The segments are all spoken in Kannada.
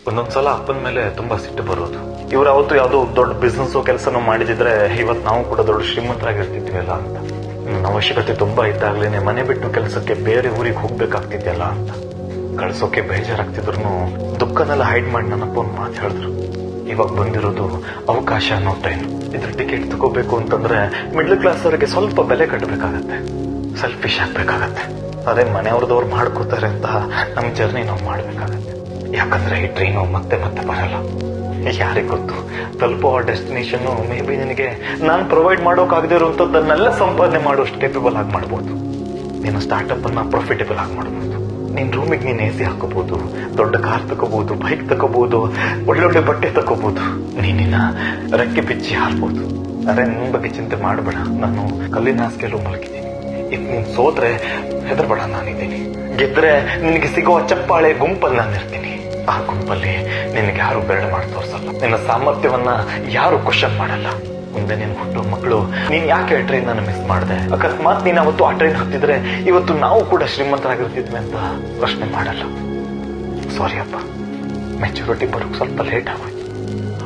ಒಂದೊಂದ್ಸಲ ಅಪ್ಪನ ಮೇಲೆ ತುಂಬಾ ಸಿಟ್ಟು ಬರೋದು. ಇವ್ರು ಅವತ್ತು ಯಾವ್ದೋ ದೊಡ್ಡ ಬಿಸ್ನೆಸ್ ಕೆಲಸನೂ ಮಾಡಿದಿದ್ರೆ ಇವತ್ತು ನಾವು ಕೂಡ ದೊಡ್ಡ ಶ್ರೀಮಂತರಾಗಿರ್ತಿದ್ವಲ್ಲ ಅಂತ. ನನ್ನ ಅವಶ್ಯಕತೆ ತುಂಬಾ ಇದ್ದಾಗ್ಲೇನೆ ಮನೆ ಬಿಟ್ಟು ಕೆಲಸಕ್ಕೆ ಬೇರೆ ಊರಿಗೆ ಹೋಗ್ಬೇಕಾಗ್ತಿದ್ಯಲ್ಲ ಅಂತ. ಕಳ್ಸೋಕೆ ಬೇಜಾರಾಗ್ತಿದ್ರು ದುಃಖನೆಲ್ಲ ಹೈಡ್ ಮಾಡಿ ನನ್ನಪ್ಪ ಒಂದು ಮಾತು ಹೇಳಿದ್ರು. ಇವಾಗ ಬಂದಿರೋದು ಅವಕಾಶ ಅನ್ನೋ ಟೈಮ್. ಇದ್ರ ಟಿಕೆಟ್ ತಗೋಬೇಕು ಅಂತಂದ್ರೆ ಮಿಡ್ಲ್ ಕ್ಲಾಸ್ ಅವರಿಗೆ ಸ್ವಲ್ಪ ಬೆಲೆ ಕಟ್ಟಬೇಕಾಗತ್ತೆ, ಸೆಲ್ಫಿಶ್ ಆಗ್ಬೇಕಾಗತ್ತೆ. ಅದೇ ಮನೆಯವ್ರದವ್ರು ಮಾಡ್ಕೋತಾರೆ ಅಂತ ನಮ್ ಜರ್ನಿ ನಾವು ಮಾಡ್ಬೇಕಾಗತ್ತೆ. ಯಾಕಂದ್ರೆ ಈ ಟ್ರೈನು ಮತ್ತೆ ಮತ್ತೆ ಬರಲ್ಲ. ಯಾರಿಗೆ ಗೊತ್ತು, ತಲುಪೋ ಡೆಸ್ಟಿನೇಷನ್ ಮೇ ಬಿ ನಿನಗೆ ನಾನು ಪ್ರೊವೈಡ್ ಮಾಡೋಕಾಗದೇ ಇರುವಂತದ್ದನ್ನೆಲ್ಲ ಸಂಪಾದನೆ ಮಾಡೋಷ್ಟು ಕೇಪಬಲ್ ಆಗಿ ಮಾಡ್ಬೋದು. ನೀನು ಸ್ಟಾರ್ಟ್ಅಪ್ ಅನ್ನ ಪ್ರಾಫಿಟೇಬಲ್ ಆಗಿ ಮಾಡ್ಬೋದು. ನಿನ್ ರೂಮಿಗೆ ನೀನ್ ಎಸಿ ಹಾಕೋಬಹುದು, ದೊಡ್ಡ ಕಾರ್ ತಗೋಬಹುದು, ಬೈಕ್ ತಗೋಬಹುದು, ಒಳ್ಳೊಳ್ಳೆ ಬಟ್ಟೆ ತಗೋಬಹುದು. ನೀನಿನ್ನ ರೆಕ್ಕೆ ಬಿಚ್ಚಿ ಹಾರ್ಬೋದು. ಅರೆ ನಿನ್ ಬಗ್ಗೆ ಚಿಂತೆ ಮಾಡಬೇಡ, ನಾನು ಕಲ್ಲಿನ ಹಾಸಿಗೆಲ್ಲೂ ಮಲಗಿದ್ದೀನಿ. ಇದ್ ನೀನ್ ಸೋತ್ರೆ ಹೆದರ್ಬೇಡ, ನಾನಿದ್ದೀನಿ. ಗೆದ್ರೆ ನಿನಗೆ ಸಿಗುವ ಚಪ್ಪಾಳೆ ಗುಂಪಲ್ಲಿ ನಾನಿರ್ತೀನಿ. ಆ ಗುಂಪಲ್ಲಿ ನಿನಗೆ ಯಾರು ಬೆರಳು ಮಾಡಿ ತೋರ್ಸಲ್ಲ. ನಿನ್ನ ಸಾಮರ್ಥ್ಯವನ್ನ ಯಾರು ಕ್ವಶನ್ ಮಾಡಲ್ಲ. ಮುಂದೆ ನೀನ್ ಹುಟ್ಟೋ ಮಕ್ಕಳು ನೀನ್ ಯಾಕೆ ಟ್ರೈನ್ ನಾನು ಮಿಸ್ ಮಾಡಿದೆ, ಅಕಸ್ಮಾತ್ ನೀನ್ ಅವತ್ತು ಆ ಟ್ರೈನ್ ಹತ್ತಿದ್ರೆ ಇವತ್ತು ನಾವು ಕೂಡ ಶ್ರೀಮಂತರಾಗಿರ್ತಿದ್ವಿ ಅಂತ ಪ್ರಶ್ನೆ ಮಾಡಲ್ಲ. ಸಾರಿ ಅಪ್ಪ, ಮೆಚುರಿಟಿ ಬರೋಕ್ ಸ್ವಲ್ಪ ಲೇಟ್ ಆಗೋಯ್ತು.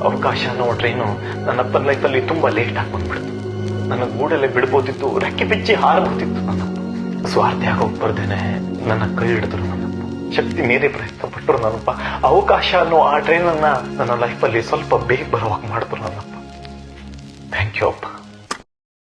ಅವಕಾಶ ಅನ್ನೋ ಟ್ರೈನು ನನ್ನಪ್ಪನ ಲೈಫಲ್ಲಿ ತುಂಬಾ ಲೇಟ್ ಆಗಿ ಬಂದ್ಬಿಡ್ತು. ನನ್ನ ಗೂಡಲ್ಲೇ ಬಿಡ್ಬೋದಿತ್ತು, ರೆಕ್ಕೆ ಬಿಚ್ಚಿ ಹಾರಬಹುದಿತ್ತು. ನನ್ನಪ್ಪ ಸ್ವಾರ್ಥಿ ಆಗೋಗ್ ಬರ್ದೇನೆ ನನ್ನ ಕೈ ಹಿಡಿದ್ರು. ನನ್ನಪ್ಪ ಶಕ್ತಿ ಮೀರಿ ಪ್ರಯತ್ನ ಪಟ್ಟರು. ನನ್ನಪ್ಪ ಅವಕಾಶ ಅನ್ನೋ ಆ ಟ್ರೈನ್ ಅನ್ನ ನನ್ನ ಲೈಫಲ್ಲಿ ಸ್ವಲ್ಪ ಬೇಗ ಬರುವಾಗ ಮಾಡಿದ್ರು. ನನ್ನಪ್ಪ ಥ್ಯಾಂಕ್ ಯು ಅಪ್ಪ.